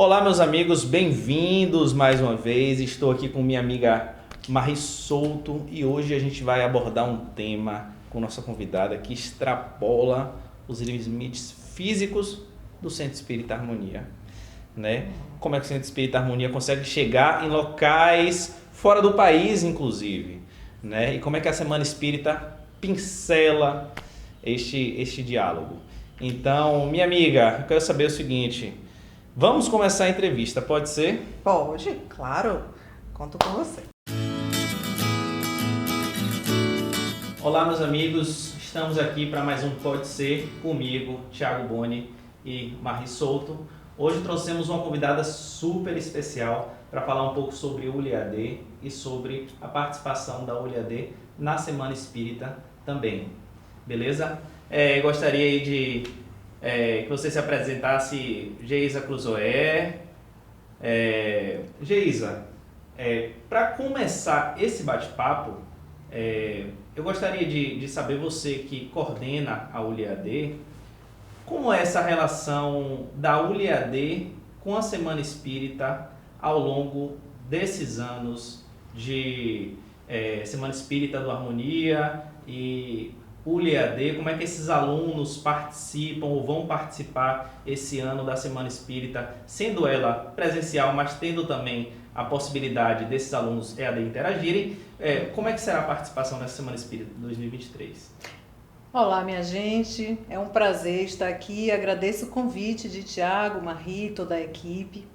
Olá, meus amigos, bem-vindos mais uma vez. Estou aqui com minha amiga Marri Souto e hoje a gente vai abordar um tema com nossa convidada que extrapola os limites físicos do Centro Espírita Harmonia, né? Como é que o Centro Espírita Harmonia consegue chegar em locais fora do país, inclusive, né? E como é que a Semana Espírita pincela este diálogo. Então, minha amiga, eu quero saber o seguinte: vamos começar a entrevista, pode ser? Pode, claro. Conto com você. Olá, meus amigos. Estamos aqui para mais um Pode Ser comigo, Thiago Boni e Marri Souto. Hoje trouxemos uma convidada super especial para falar um pouco sobre o ULIAD e sobre a participação da ULIAD na Semana Espírita também. Beleza? Gostaria aí de que você se apresentasse, Geisa Cruzoé. Geisa, para começar esse bate-papo, eu gostaria de saber, você que coordena a ULIAD, como é essa relação da ULIAD com a Semana Espírita ao longo desses anos de Semana Espírita do Harmonia e ULIAD, como é que esses alunos participam ou vão participar esse ano da Semana Espírita, sendo ela presencial, mas tendo também a possibilidade desses alunos EAD interagirem. Como é que será a participação nessa Semana Espírita 2023? Olá, minha gente. É um prazer estar aqui. Agradeço o convite de Thiago, Marri, toda a equipe.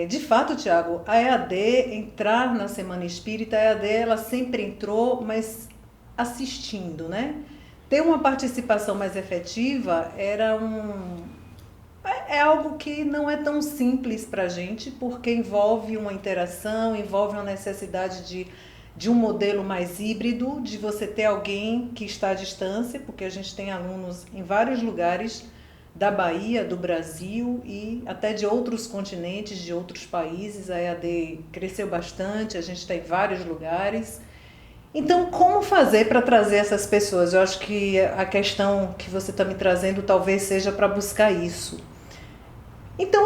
De fato, Thiago, a EAD entrar na Semana Espírita, a EAD ela sempre entrou, mas assistindo, né? Ter uma participação mais efetiva é algo que não é tão simples para a gente, porque envolve uma interação, envolve uma necessidade de um modelo mais híbrido, de você ter alguém que está à distância, porque a gente tem alunos em vários lugares da Bahia, do Brasil e até de outros continentes, de outros países. A EAD cresceu bastante, a gente está em vários lugares. Então, como fazer para trazer essas pessoas? Eu acho que a questão que você está me trazendo talvez seja para buscar isso. Então,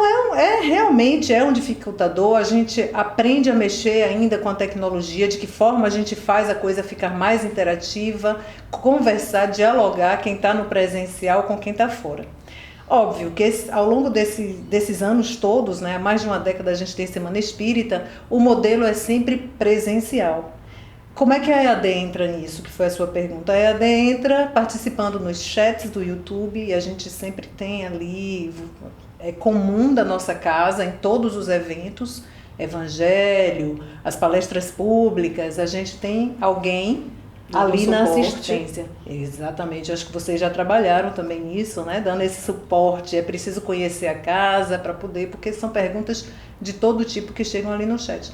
realmente um dificultador. A gente aprende a mexer ainda com a tecnologia, de que forma a gente faz a coisa ficar mais interativa, conversar, dialogar quem está no presencial com quem está fora. Óbvio que ao longo desses anos todos, né, há mais de uma década a gente tem Semana Espírita, o modelo é sempre presencial. Como é que a EAD entra nisso, que foi a sua pergunta? A EAD entra participando nos chats do YouTube, e a gente sempre tem ali, é comum da nossa casa, em todos os eventos, evangelho, as palestras públicas, a gente tem alguém ali na assistência. Exatamente, acho que vocês já trabalharam também nisso, né? Dando esse suporte. É preciso conhecer a casa para poder, porque são perguntas de todo tipo que chegam ali no chat.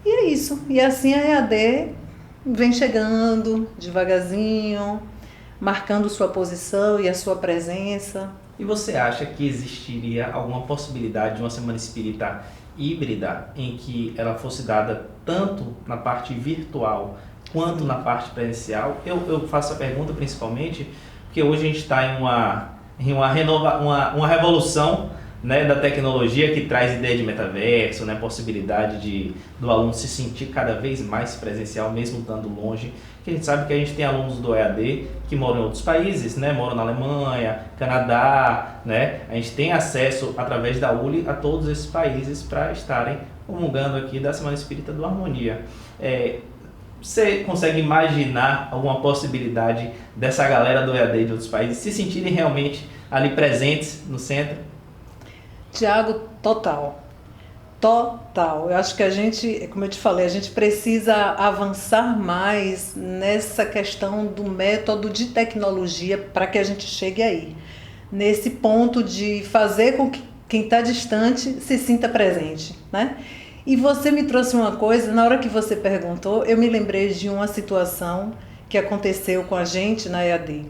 E é isso, e assim a EAD vem chegando devagarzinho, marcando sua posição e a sua presença. E você acha que existiria alguma possibilidade de uma Semana Espírita híbrida, em que ela fosse dada tanto na parte virtual quanto na parte presencial? Eu faço a pergunta principalmente porque hoje a gente está em uma revolução, né, da tecnologia, que traz ideia de metaverso, né, possibilidade do aluno se sentir cada vez mais presencial, mesmo estando longe. Que a gente sabe que a gente tem alunos do EAD que moram em outros países, né, moram na Alemanha, Canadá, né, a gente tem acesso através da ULI a todos esses países para estarem comungando aqui da Semana Espírita do Harmonia. Você consegue imaginar alguma possibilidade dessa galera do EAD de outros países se sentirem realmente ali presentes no centro? Tiago, total. Eu acho que a gente, como eu te falei, a gente precisa avançar mais nessa questão do método de tecnologia para que a gente chegue aí. Nesse ponto de fazer com que quem está distante se sinta presente, né? E você me trouxe uma coisa, na hora que você perguntou, eu me lembrei de uma situação que aconteceu com a gente na EAD.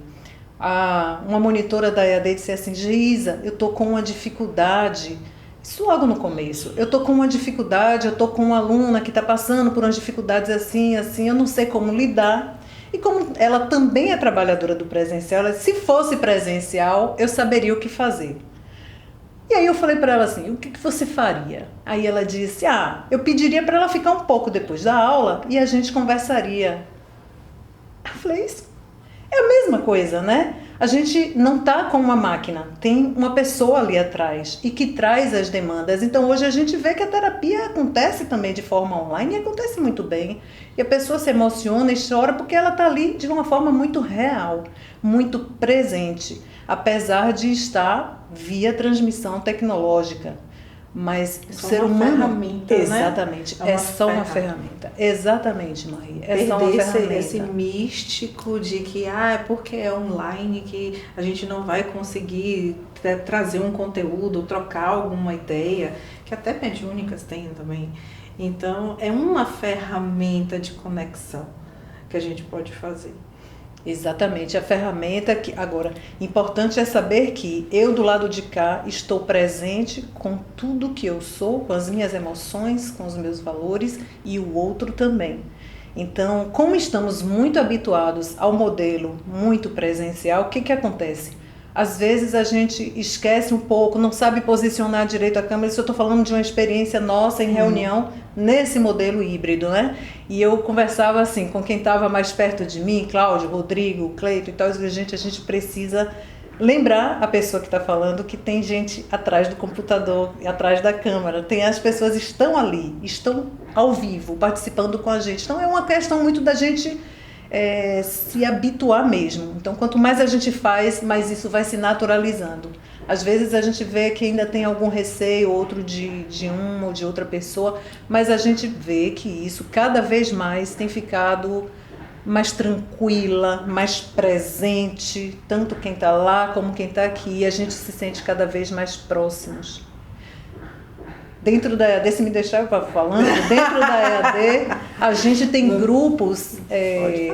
Uma monitora da EAD disse assim: Geisa, eu estou com uma dificuldade. Isso logo no começo. Eu estou com uma dificuldade, eu estou com uma aluna que está passando por umas dificuldades assim, eu não sei como lidar. E como ela também é trabalhadora do presencial, ela disse: se fosse presencial, eu saberia o que fazer. E aí eu falei para ela assim, o que você faria? Aí ela disse, eu pediria para ela ficar um pouco depois da aula e a gente conversaria. Eu falei, isso é a mesma coisa, né? A gente não está com uma máquina, tem uma pessoa ali atrás e que traz as demandas. Então hoje a gente vê que a terapia acontece também de forma online e acontece muito bem. E a pessoa se emociona e chora porque ela está ali de uma forma muito real, muito presente, apesar de estar via transmissão tecnológica. Mas o ser humano, ferramenta, exatamente, né? É só uma ferramenta. Exatamente, Maria. É só uma ferramenta. Esse místico de que é porque é online que a gente não vai conseguir trazer um conteúdo, trocar alguma ideia, que até mediúnicas têm também. Então, é uma ferramenta de conexão que a gente pode fazer. Exatamente, a ferramenta que... Agora, importante é saber que eu do lado de cá estou presente com tudo que eu sou, com as minhas emoções, com os meus valores e o outro também. Então, como estamos muito habituados ao modelo muito presencial, o que acontece? Às vezes a gente esquece um pouco, não sabe posicionar direito a câmera. Isso eu estou falando de uma experiência nossa em reunião nesse modelo híbrido, né? E eu conversava assim com quem estava mais perto de mim, Cláudio, Rodrigo, Cleito e tal. A gente precisa lembrar a pessoa que está falando que tem gente atrás do computador, atrás da câmera. As pessoas estão ali, estão ao vivo, participando com a gente. Então é uma questão muito da gente... se habituar mesmo. Então, quanto mais a gente faz, mais isso vai se naturalizando. Às vezes a gente vê que ainda tem algum receio, outro de uma ou de outra pessoa, mas a gente vê que isso cada vez mais tem ficado mais tranquila, mais presente, tanto quem está lá como quem está aqui, e a gente se sente cada vez mais próximos. Dentro da EAD, se me deixar eu falando, dentro da EAD, a gente tem grupos,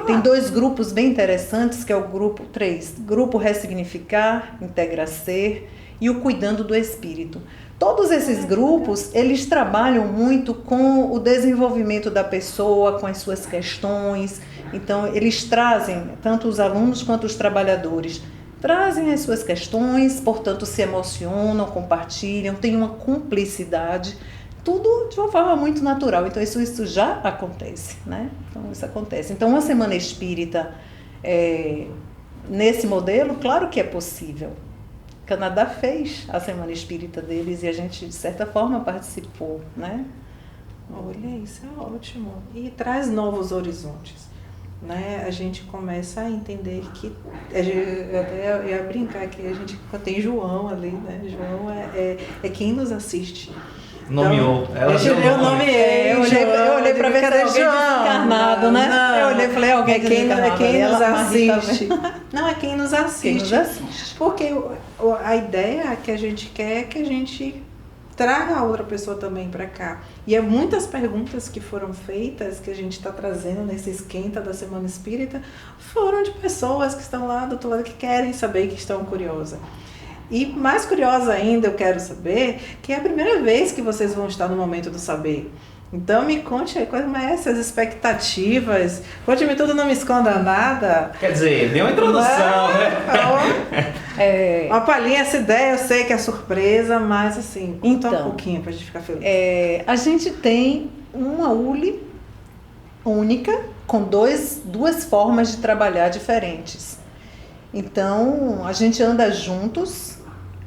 tem 2 grupos bem interessantes, que é o grupo 3, Grupo Ressignificar, Integra Ser e o Cuidando do Espírito. Todos esses grupos, eles trabalham muito com o desenvolvimento da pessoa, com as suas questões. Então, eles trazem, tanto os alunos quanto os trabalhadores, trazem as suas questões, portanto se emocionam, compartilham, tem uma cumplicidade, tudo de uma forma muito natural. Então isso já acontece, né? Então isso acontece. Então uma semana espírita nesse modelo, claro que é possível. O Canadá fez a semana espírita deles e a gente de certa forma participou, né? Olha, isso é ótimo. E traz novos horizontes. Né? A gente começa a entender que eu até ia brincar que a gente tem João ali, né? João é quem nos assiste. Nomeou. Então, eu nomeei. Eu olhei para ver se era alguém desencarnado, né? Não, eu olhei e falei, alguém desencarnado. É quem nos assiste. Não, é quem nos assiste. Quem nos assiste. Porque a ideia que a gente quer é que a gente traga a outra pessoa também para cá. E muitas perguntas que foram feitas, que a gente está trazendo nesse esquenta da Semana Espírita, foram de pessoas que estão lá do outro lado, que querem saber, que estão curiosas. E mais curiosa ainda, eu quero saber, que é a primeira vez que vocês vão estar no Momento do Saber. Então me conte aí, como é essas expectativas? Conte-me tudo, não me esconda nada. Quer dizer, deu uma introdução, né? Uma palhinha, essa ideia, eu sei que é surpresa, mas assim, conta um pouquinho pra gente ficar feliz. A gente tem uma ULI única, com duas formas de trabalhar diferentes. Então, a gente anda juntos,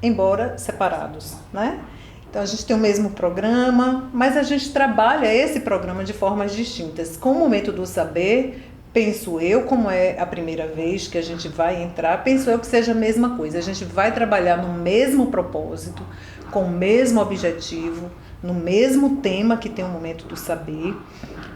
embora separados, né? Então, a gente tem o mesmo programa, mas a gente trabalha esse programa de formas distintas. Com o Momento do Saber, penso eu, como é a primeira vez que a gente vai entrar, penso eu que seja a mesma coisa. A gente vai trabalhar no mesmo propósito, com o mesmo objetivo, no mesmo tema que tem o Momento do Saber,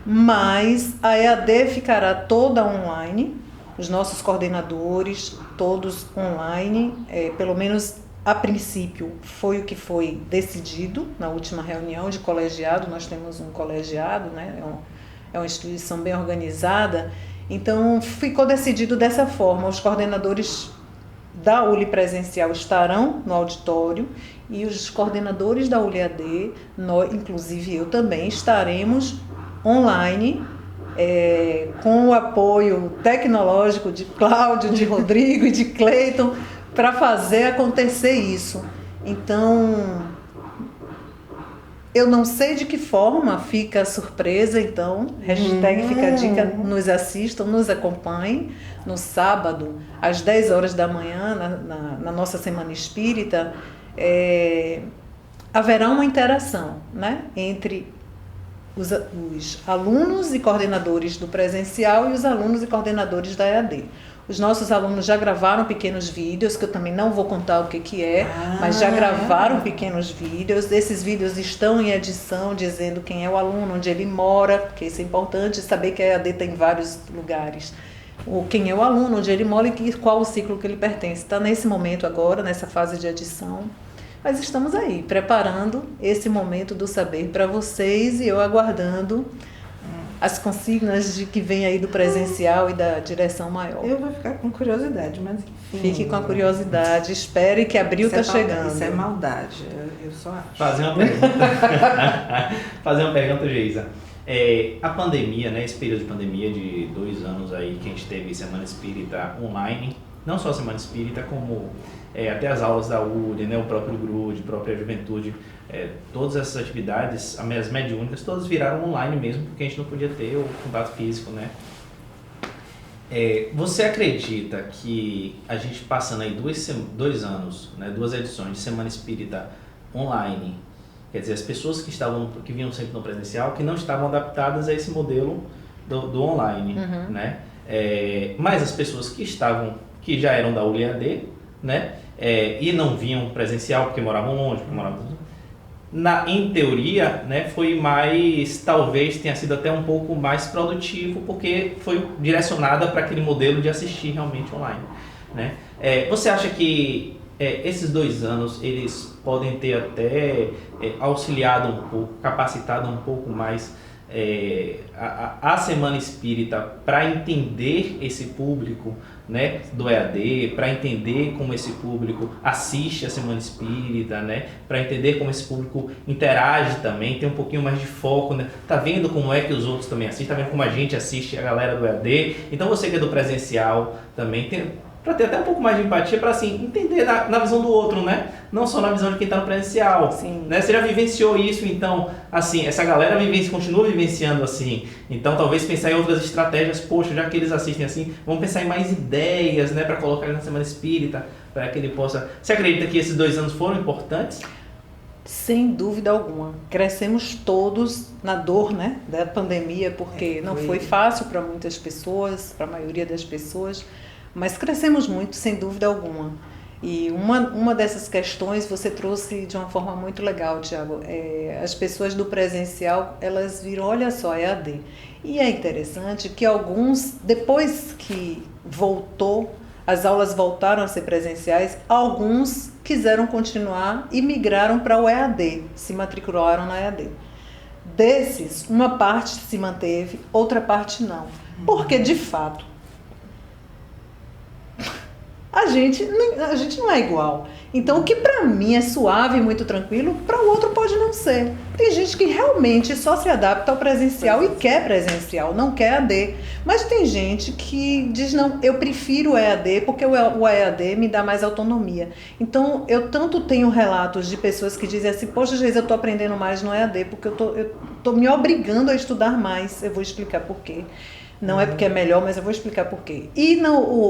mas a EAD ficará toda online, os nossos coordenadores, todos online, pelo menos a princípio foi o que foi decidido na última reunião de colegiado. Nós temos um colegiado, né? É uma instituição bem organizada, então ficou decidido dessa forma. Os coordenadores da ULI presencial estarão no auditório e os coordenadores da ULI-AD, inclusive eu também, estaremos online, com o apoio tecnológico de Cláudio, de Rodrigo e de Cleiton, para fazer acontecer isso. Então, eu não sei de que forma fica a surpresa, então, hashtag fica a dica, nos assistam, nos acompanhem. No sábado, às 10 horas da manhã, na nossa Semana Espírita, haverá uma interação, né, entre os alunos e coordenadores do presencial e os alunos e coordenadores da EAD. Os nossos alunos já gravaram pequenos vídeos, que eu também não vou contar o que é, mas já gravaram pequenos vídeos. Esses vídeos estão em edição, dizendo quem é o aluno, onde ele mora, porque isso é importante, saber que a EAD tem vários lugares. Quem é o aluno, onde ele mora e qual o ciclo que ele pertence. Está nesse momento agora, nessa fase de edição. Mas estamos aí, preparando esse momento do saber para vocês e eu aguardando as consignas de que vem aí do presencial e da direção maior. Eu vou ficar com curiosidade, mas enfim. Fique com a curiosidade, espere que abril está chegando. Isso é maldade, eu só acho. Fazer uma pergunta, Geisa. A pandemia, né, esse período de pandemia de 2 anos aí que a gente teve Semana Espírita online, não só a Semana Espírita, como até as aulas da URI, né, o próprio GRUD, a própria Juventude, todas essas atividades, as mediúnicas, todas viraram online mesmo, porque a gente não podia ter o contato físico, né? Você acredita que a gente passando aí 2 anos, né, 2 edições de Semana Espírita online, quer dizer, as pessoas que vinham sempre no presencial, que não estavam adaptadas a esse modelo do online, né? Mas as pessoas que já eram da ULIAD, né? E não vinham presencial porque moravam longe, em teoria, né, foi mais, talvez tenha sido até um pouco mais produtivo, porque foi direcionada para aquele modelo de assistir realmente online, né? Você acha que esses 2 anos eles podem ter até auxiliado um pouco, capacitado um pouco mais a Semana Espírita para entender esse público, né, do EAD, para entender como esse público assiste a Semana Espírita, né, para entender como esse público interage também, tem um pouquinho mais de foco, né, tá vendo como é que os outros também assistem, tá vendo como a gente assiste a galera do EAD, então você que é do presencial também para ter até um pouco mais de empatia, para assim, entender na visão do outro, né? Não só na visão de quem está no presencial. Sim. Né? Você já vivenciou isso, então, assim, essa galera continua vivenciando assim. Então, talvez pensar em outras estratégias, poxa, já que eles assistem assim, vamos pensar em mais ideias, né? Para colocar ele na Semana Espírita, para que ele possa... Você acredita que esses 2 anos foram importantes? Sem dúvida alguma. Crescemos todos na dor, né, da pandemia, porque não foi fácil para muitas pessoas, para a maioria das pessoas, mas crescemos muito, sem dúvida alguma. E uma dessas questões você trouxe de uma forma muito legal, Tiago. As pessoas do presencial, elas viram, olha só, é EAD. E é interessante que alguns, depois que as aulas voltaram a ser presenciais, alguns quiseram continuar e migraram para o EAD, se matricularam na EAD. Desses, uma parte se manteve, outra parte não. Porque, de fato, a gente não é igual. Então, o que para mim é suave e muito tranquilo, para o outro pode não ser. Tem gente que realmente só se adapta ao presencial e quer presencial, não quer EAD. Mas tem gente que diz, não, eu prefiro o EAD porque o EAD me dá mais autonomia. Então, eu tanto tenho relatos de pessoas que dizem assim, poxa, Geisa, eu estou aprendendo mais no EAD porque eu tô me obrigando a estudar mais. Eu vou explicar por quê. Não é porque é melhor, mas eu vou explicar por quê. E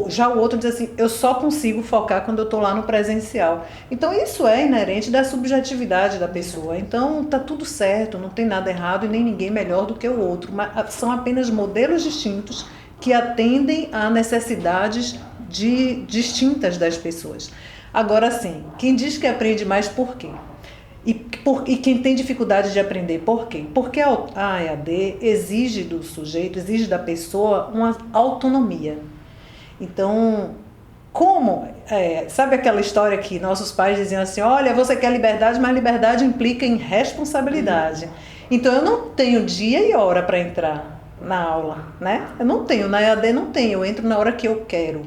já o outro diz assim, eu só consigo focar quando eu estou lá no presencial. Então, isso é inerente da subjetividade da pessoa. Então, tá tudo certo, não tem nada errado e nem ninguém melhor do que o outro. Mas são apenas modelos distintos que atendem a necessidades distintas das pessoas. Agora, sim, quem diz que aprende mais, por quê? E quem tem dificuldade de aprender, por quê? Porque a EAD exige do sujeito, exige da pessoa uma autonomia. Então, sabe aquela história que nossos pais diziam assim, olha, você quer liberdade, mas liberdade implica em responsabilidade. Então, eu não tenho dia e hora para entrar na aula, né? Eu não tenho, na EAD não tenho, eu entro na hora que eu quero.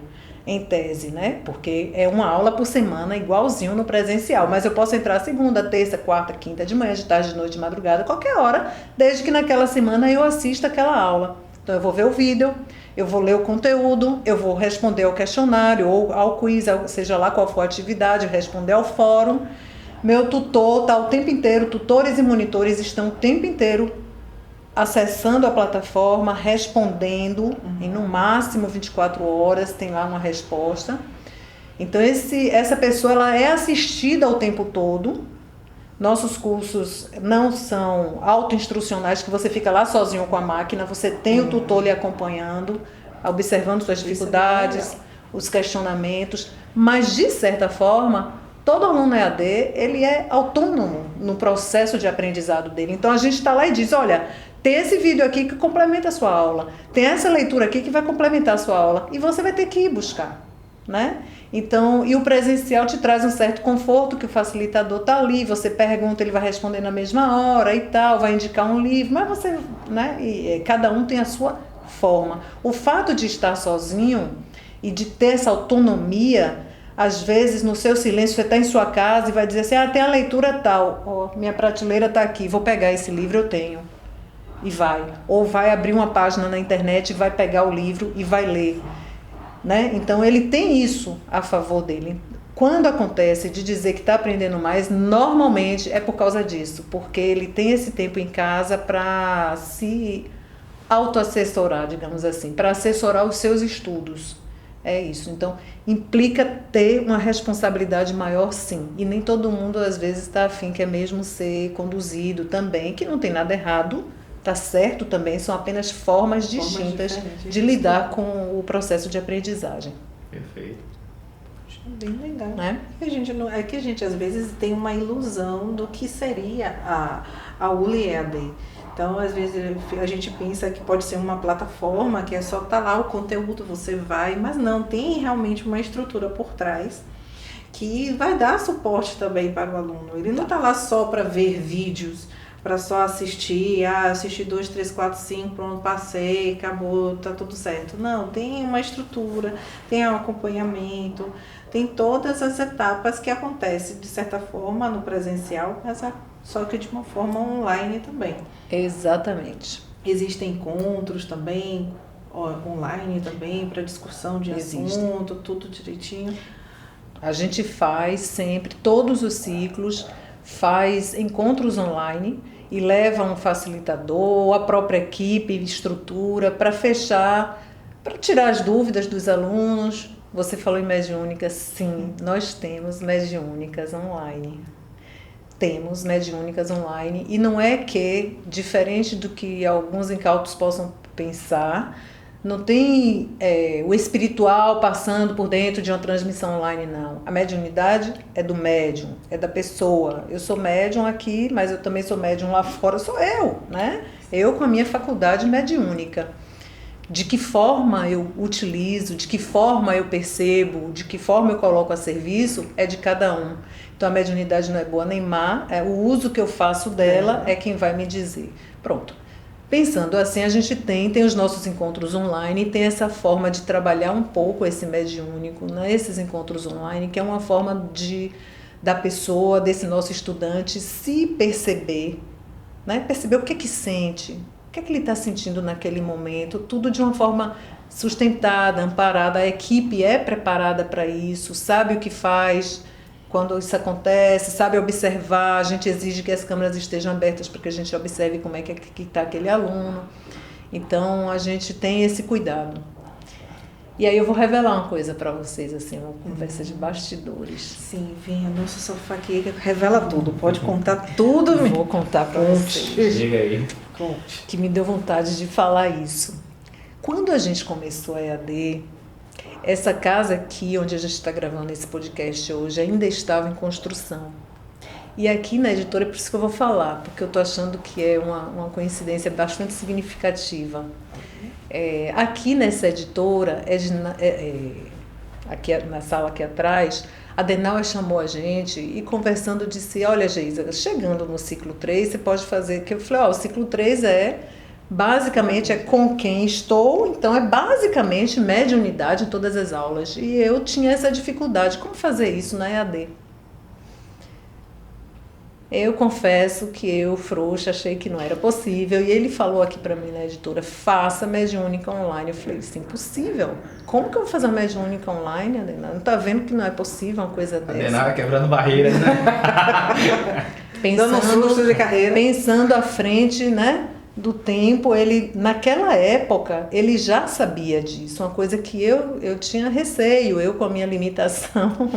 Em tese, né? Porque é uma aula por semana igualzinho no presencial, mas eu posso entrar segunda, terça, quarta, quinta, de manhã, de tarde, de noite, de madrugada, qualquer hora, desde que naquela semana eu assista aquela aula. Então eu vou ver o vídeo, eu vou ler o conteúdo, eu vou responder ao questionário ou ao quiz, seja lá qual for a atividade, responder ao fórum, Meu tutor está o tempo inteiro, tutores e monitores estão o tempo inteiro acessando a plataforma, respondendo, em no máximo 24 horas tem lá uma resposta. Então essa pessoa ela é assistida o tempo todo. Nossos cursos não são autoinstrucionais, que você fica lá sozinho com a máquina, você tem o tutor lhe acompanhando, observando suas dificuldades, os questionamentos, mas de certa forma, todo aluno EAD, ele é autônomo no processo de aprendizado dele. Então a gente está lá e diz, olha, tem esse vídeo aqui que complementa a sua aula, tem essa leitura aqui que vai complementar a sua aula, e você vai ter que ir buscar, né? Então, e o presencial te traz um certo conforto, que o facilitador está ali, você pergunta, ele vai responder na mesma hora e tal, vai indicar um livro, mas você, né? E cada um tem a sua forma. O fato de estar sozinho e de ter essa autonomia, às vezes no seu silêncio, você está em sua casa e vai dizer assim, tem a leitura tal, minha prateleira está aqui, vou pegar esse livro, eu tenho. E vai. Ou vai abrir uma página na internet e vai pegar o livro e vai ler. Né? Então ele tem isso a favor dele. Quando acontece de dizer que está aprendendo mais, normalmente é por causa disso, porque ele tem esse tempo em casa para se autoassessorar, digamos assim, para assessorar os seus estudos. É isso. Então implica ter uma responsabilidade maior, sim. E nem todo mundo às vezes está afim, quer mesmo ser conduzido também, que não tem nada errado. Tá certo também, são apenas formas distintas de lidar com o processo de aprendizagem. Perfeito. Bem legal. É que a gente às vezes tem uma ilusão do que seria a ULI EAD. Então, às vezes a gente pensa que pode ser uma plataforma que é só tá lá o conteúdo, você vai, mas não, tem realmente uma estrutura por trás que vai dar suporte também para o aluno. Ele não tá lá só para ver vídeos, para só assistir, assisti 2, 3, 4, 5, pronto, passei, acabou, tá tudo certo. Não, tem uma estrutura, tem um acompanhamento, tem todas as etapas que acontecem, de certa forma, no presencial, mas só que de uma forma online também. Exatamente. Existem encontros também, online também, para discussão de assunto, tudo direitinho. A gente faz sempre, todos os ciclos, faz encontros online e leva um facilitador, a própria equipe, estrutura, para fechar, para tirar as dúvidas dos alunos. Você falou em mediúnica, sim, nós temos mediúnicas online. Temos mediúnicas online e não é que, diferente do que alguns incautos possam pensar, não tem o espiritual passando por dentro de uma transmissão online, não. A mediunidade é do médium, é da pessoa. Eu sou médium aqui, mas eu também sou médium lá fora, sou eu, né? Eu com a minha faculdade mediúnica. De que forma eu utilizo, de que forma eu percebo, de que forma eu coloco a serviço, é de cada um. Então a mediunidade não é boa nem má, o uso que eu faço dela é quem vai me dizer. Pronto. Pensando assim, a gente tem os nossos encontros online e tem essa forma de trabalhar um pouco esse mediúnico, né? Esses encontros online, que é uma forma da pessoa, desse nosso estudante, se perceber, né? Perceber o que sente, o que ele está sentindo naquele momento, tudo de uma forma sustentada, amparada. A equipe é preparada para isso, sabe o que faz quando isso acontece, sabe observar. A gente exige que as câmeras estejam abertas para que a gente observe como é que está aquele aluno. Então, a gente tem esse cuidado. E aí eu vou revelar uma coisa para vocês, assim, uma conversa de bastidores. Sim, venha, nosso sofá aqui revela tudo, pode contar tudo. Vou contar para vocês. Diga aí. Conte. Que me deu vontade de falar isso. Quando a gente começou a EAD, essa casa aqui, onde a gente está gravando esse podcast hoje, ainda estava em construção. E aqui na editora, é por isso que eu vou falar, porque eu estou achando que é uma coincidência bastante significativa. Aqui nessa editora, aqui na sala aqui atrás, a Denauer chamou a gente e conversando disse, olha, Geisa, chegando no ciclo 3, você pode fazer... Que eu falei, o ciclo 3 basicamente é com quem estou, então é basicamente mediunidade em todas as aulas. E eu tinha essa dificuldade, como fazer isso na EAD? Eu confesso que eu, frouxa, achei que não era possível. E ele falou aqui para mim na editora, faça mediúnica online. Eu falei, isso é impossível. Como que eu vou fazer uma mediúnica online, Adenauer? Não tá vendo que não é possível uma coisa dessa? Adenauer quebrando barreiras, né? Dando susto de carreira. Pensando à frente, né, do tempo, ele, naquela época, ele já sabia disso. Uma coisa que eu tinha receio, eu com a minha limitação.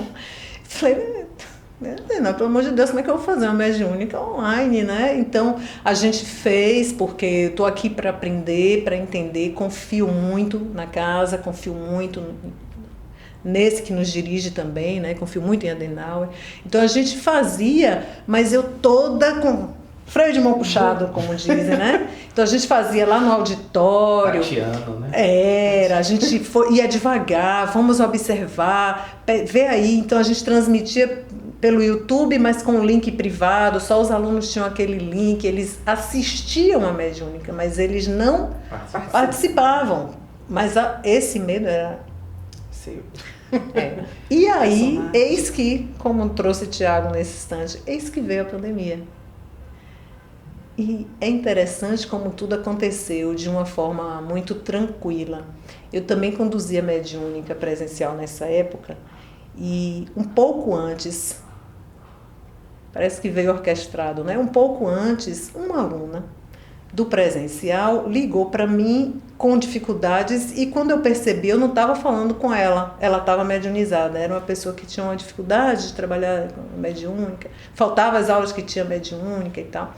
Falei... Não, pelo amor de Deus, como é que eu vou fazer uma mediúnica online, né? Então, a gente fez, porque eu estou aqui para aprender, para entender, confio muito na casa, confio muito nesse que nos dirige também, né? Confio muito em Adenauer. Então, a gente fazia, mas eu toda com freio de mão puxado, como dizem, né? Então, a gente fazia lá no auditório. Tateando, né? A gente ia devagar, vamos observar, ver aí. Então, a gente transmitia pelo YouTube, mas com um link privado, só os alunos tinham aquele link, eles assistiam a mediúnica, mas eles não participavam. Mas esse medo era seu. E aí, eis que, como trouxe Tiago nesse instante, eis que veio a pandemia. E é interessante como tudo aconteceu de uma forma muito tranquila. Eu também conduzia mediúnica presencial nessa época, e um pouco antes, parece que veio orquestrado, né? Um pouco antes, uma aluna do presencial ligou para mim com dificuldades e quando eu percebi, eu não estava falando com ela, ela estava mediunizada, era uma pessoa que tinha uma dificuldade de trabalhar com mediúnica, faltava as aulas que tinha mediúnica e tal.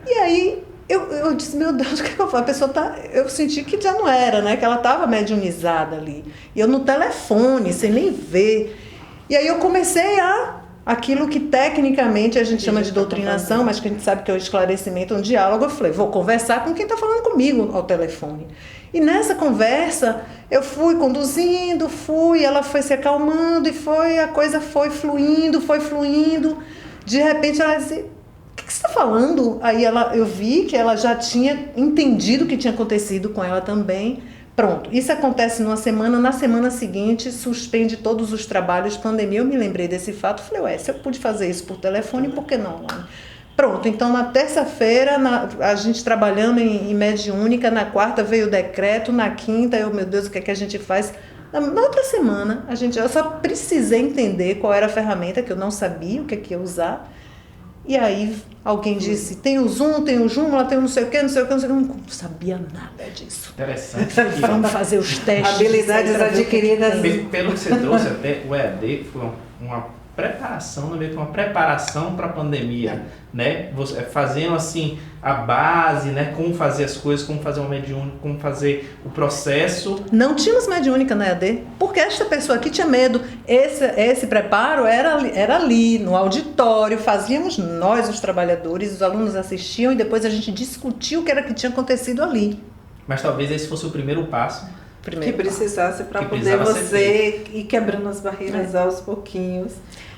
E aí eu disse, meu Deus, o que eu faço? A pessoa eu senti que já não era, né? Que ela estava mediunizada ali. E eu no telefone, sem nem ver. E aí eu comecei aquilo que tecnicamente a gente chama de doutrinação, mas que a gente sabe que é o esclarecimento, um diálogo. Eu falei, vou conversar com quem está falando comigo ao telefone. E nessa conversa, eu fui conduzindo, ela foi se acalmando e a coisa foi fluindo. De repente ela disse, o que você está falando? Aí eu vi que ela já tinha entendido o que tinha acontecido com ela também. Pronto, isso acontece numa semana, na semana seguinte suspende todos os trabalhos, pandemia, eu me lembrei desse fato, falei, se eu pude fazer isso por telefone, por que não? Pronto, então na terça-feira, a gente trabalhando em mediúnica, na quarta veio o decreto, na quinta, meu Deus, o que é que a gente faz? Na outra semana, eu só precisei entender qual era a ferramenta, que eu não sabia o que ia usar. E aí alguém disse, tem o Zoom, ela tem não sei o que, eu não sabia nada disso. Interessante. Vamos fazer os testes. Habilidades adquiridas. Pelo que você trouxe, até o EAD foi uma preparação, meio que uma preparação para a pandemia, né? Você, fazendo assim a base, né? Como fazer as coisas, como fazer uma mediúnica, como fazer o processo. Não tínhamos mediúnica na EAD, porque esta pessoa aqui tinha medo. Esse preparo era ali, no auditório, fazíamos nós, os trabalhadores, os alunos assistiam e depois a gente discutia o que era que tinha acontecido ali. Mas talvez esse fosse o primeiro passo. Que precisasse para poder você ir quebrando as barreiras aos pouquinhos.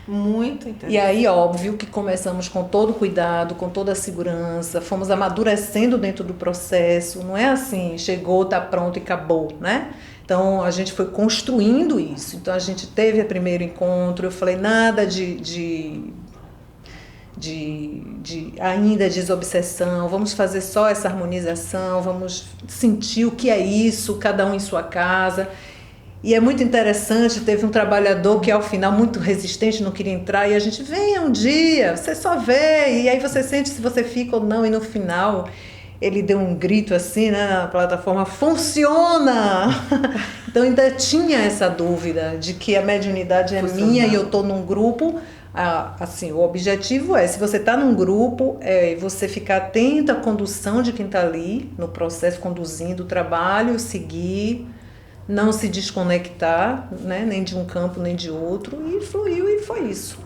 Muito interessante. E aí, óbvio que começamos com todo cuidado, com toda a segurança, fomos amadurecendo dentro do processo, não é assim, chegou, está pronto e acabou, né? Então, a gente foi construindo isso. Então, a gente teve o primeiro encontro, eu falei nada de ainda desobsessão, vamos fazer só essa harmonização, vamos sentir o que é isso, cada um em sua casa. E é muito interessante, teve um trabalhador que ao final muito resistente, não queria entrar, e a gente, venha um dia, você só vê, e aí você sente se você fica ou não, e no final ele deu um grito assim, né, na plataforma, funciona! Então ainda tinha essa dúvida de que a mediunidade é minha e eu estou num grupo. Assim, o objetivo se você está num grupo, você ficar atento à condução de quem está ali, no processo conduzindo o trabalho, seguir, não se desconectar, né, nem de um campo nem de outro, e fluiu e foi isso.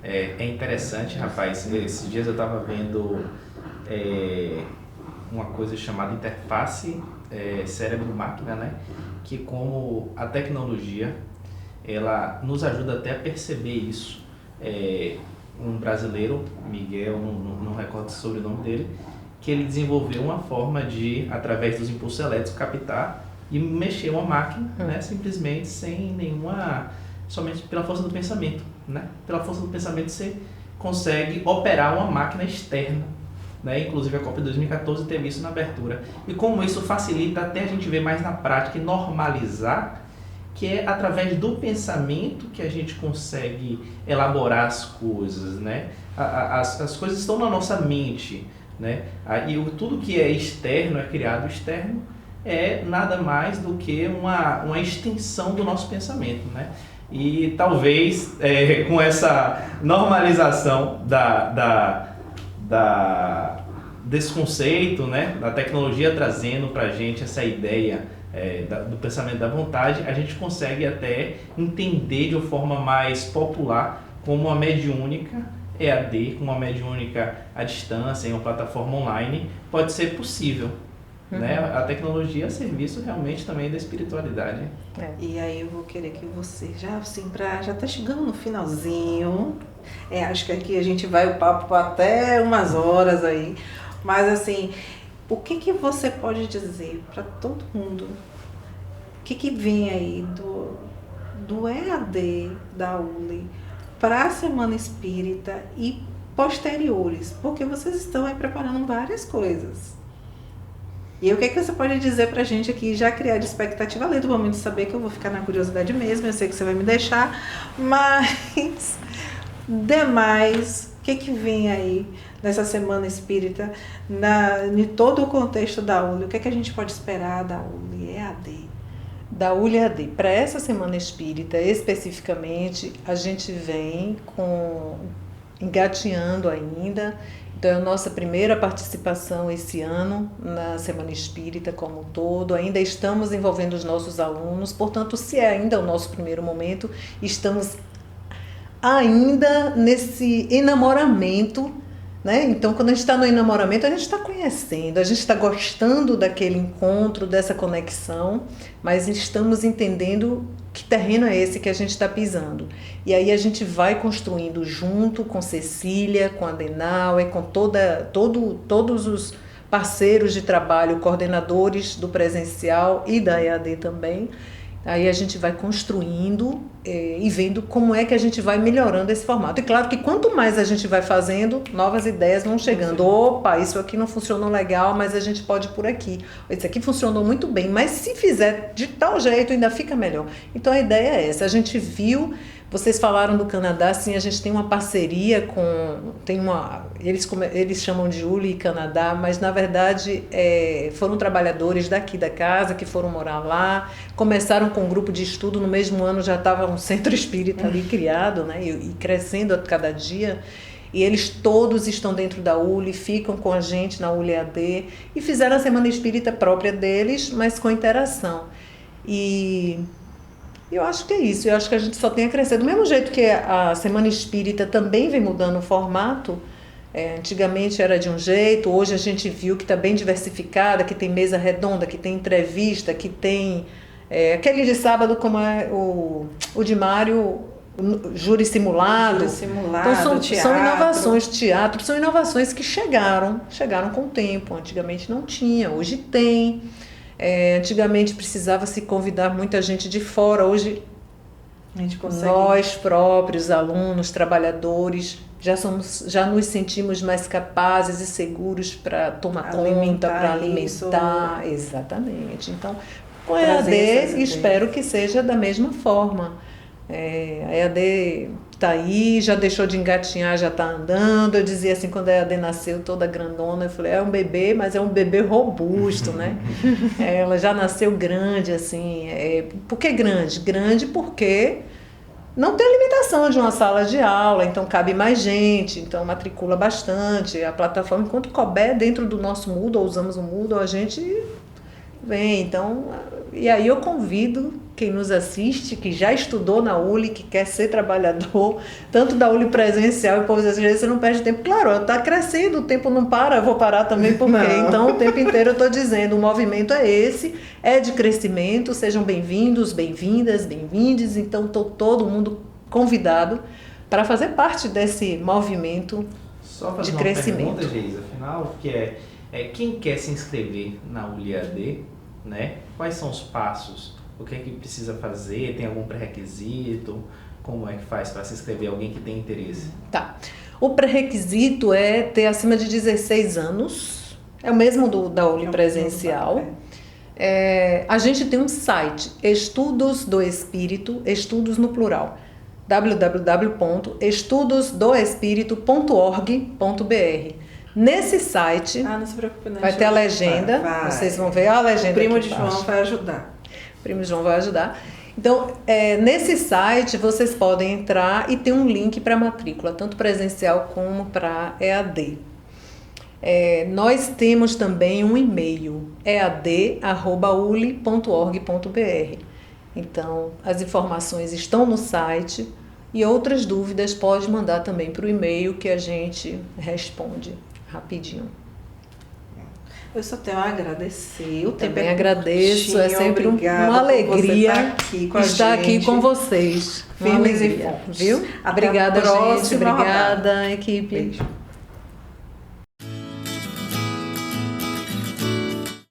É interessante, rapaz, esses dias eu estava vendo uma coisa chamada interface cérebro-máquina, né, que como a tecnologia, ela nos ajuda até a perceber isso. Um brasileiro, Miguel, não recordo o sobrenome dele, que ele desenvolveu uma forma de, através dos impulsos elétricos, captar e mexer uma máquina, né, simplesmente sem nenhuma, somente pela força do pensamento, né? Pela força do pensamento você consegue operar uma máquina externa, né? Inclusive a Copa de 2014 teve isso na abertura. E como isso facilita até a gente ver mais na prática e normalizar, que é através do pensamento que a gente consegue elaborar as coisas, né? As coisas estão na nossa mente, né? E tudo que é externo, é criado externo, é nada mais do que uma extensão do nosso pensamento, né? E talvez com essa normalização desse conceito, né, da tecnologia trazendo para a gente essa ideia do pensamento da vontade, a gente consegue até entender de uma forma mais popular como a mediúnica EAD, como a mediúnica à distância, em uma plataforma online, pode ser possível. Né? A tecnologia é serviço realmente também da espiritualidade. E aí eu vou querer que você já assim, já tá chegando no finalzinho. Acho que aqui a gente vai o papo até umas horas aí. Mas assim, o que você pode dizer para todo mundo? O que vem aí do EAD da ULI para a Semana Espírita e posteriores? Porque vocês estão aí preparando várias coisas. E o que você pode dizer pra gente aqui, já criar de expectativa, além do momento de saber que eu vou ficar na curiosidade mesmo, eu sei que você vai me deixar, mas demais, o que vem aí nessa Semana Espírita, em todo o contexto da ULI, o que a gente pode esperar da ULI EAD? Da ULI EAD. Para essa Semana Espírita, especificamente, a gente vem engatinhando ainda. Então, é a nossa primeira participação esse ano na Semana Espírita como um todo. Ainda estamos envolvendo os nossos alunos, portanto, se é ainda o nosso primeiro momento, estamos ainda nesse enamoramento, né? Então, quando a gente está no enamoramento, a gente está conhecendo, a gente está gostando daquele encontro, dessa conexão, mas estamos entendendo que terreno é esse que a gente está pisando. E aí a gente vai construindo junto com Cecília, com a Adenauer, com todos os parceiros de trabalho, coordenadores do presencial e da EAD também. Aí a gente vai construindo e vendo como é que a gente vai melhorando esse formato. E claro que quanto mais a gente vai fazendo, novas ideias vão chegando. Opa, isso aqui não funcionou legal, mas a gente pode ir por aqui. Isso aqui funcionou muito bem, mas se fizer de tal jeito ainda fica melhor. Então a ideia é essa. A gente viu, vocês falaram do Canadá, sim, a gente tem uma parceria eles chamam de ULI Canadá, mas na verdade foram trabalhadores daqui da casa que foram morar lá, começaram com um grupo de estudo, no mesmo ano já estava um centro espírita ali criado, né, e crescendo a cada dia, e eles todos estão dentro da ULI, ficam com a gente na ULI EAD, e fizeram a Semana Espírita própria deles, mas com interação. E eu acho que é isso, eu acho que a gente só tem a crescer. Do mesmo jeito que a Semana Espírita também vem mudando o formato, antigamente era de um jeito, hoje a gente viu que está bem diversificada, que tem mesa redonda, que tem entrevista, que tem aquele de sábado como é o de Mário, júri simulado. Então são inovações, teatro, são inovações que chegaram com o tempo, antigamente não tinha, hoje tem. Antigamente precisava se convidar muita gente de fora, hoje a gente consegue. Nós próprios, alunos, trabalhadores, já nos sentimos mais capazes e seguros para tomar conta, para alimentar. Exatamente. Então, com a EAD, espero que seja da mesma forma. A EAD está aí, já deixou de engatinhar, já está andando. Eu dizia assim, quando a EAD nasceu toda grandona, eu falei, é um bebê, mas é um bebê robusto, né? Ela já nasceu grande, assim. Por que grande? Grande porque não tem limitação de uma sala de aula, então cabe mais gente, então matricula bastante. A plataforma, enquanto couber dentro do nosso Moodle, usamos o Moodle, a gente vem. Então, e aí eu convido quem nos assiste, que já estudou na ULI, que quer ser trabalhador, tanto da ULI presencial, e por vezes você não perde tempo. Claro, está crescendo, o tempo não para, eu vou parar também porque então o tempo inteiro eu estou dizendo, o movimento é esse, é de crescimento, sejam bem-vindos, bem-vindas, bem-vindes, então estou todo mundo convidado para fazer parte desse movimento de crescimento. Só fazer uma pergunta, Geisa, afinal, que quem quer se inscrever na ULI EAD, né? Quais são os passos? O que é que precisa fazer? Tem algum pré-requisito? Como é que faz para se inscrever alguém que tem interesse? Tá. O pré-requisito é ter acima de 16 anos, é o mesmo da ULI presencial. A gente tem um site, Estudos do Espírito, estudos no plural, www.estudosdoespirito.org.br. Nesse site não se preocupe, não, vai ter a legenda, vocês vão ver a legenda. O primo aqui de João embaixo. vai ajudar. O primo de João vai ajudar. Então, nesse site vocês podem entrar e tem um link para matrícula, tanto presencial como para EAD. Nós temos também um e-mail, ead@uli.org.br. Então, as informações estão no site e outras dúvidas pode mandar também para o e-mail que a gente responde rapidinho. Eu só tenho a agradecer. O tempo Também agradeço, é sempre uma alegria estar aqui com vocês. Firmes e fortes. Viu? Até Obrigada, a próxima gente. Obrigada, rodada. equipe. Beijo.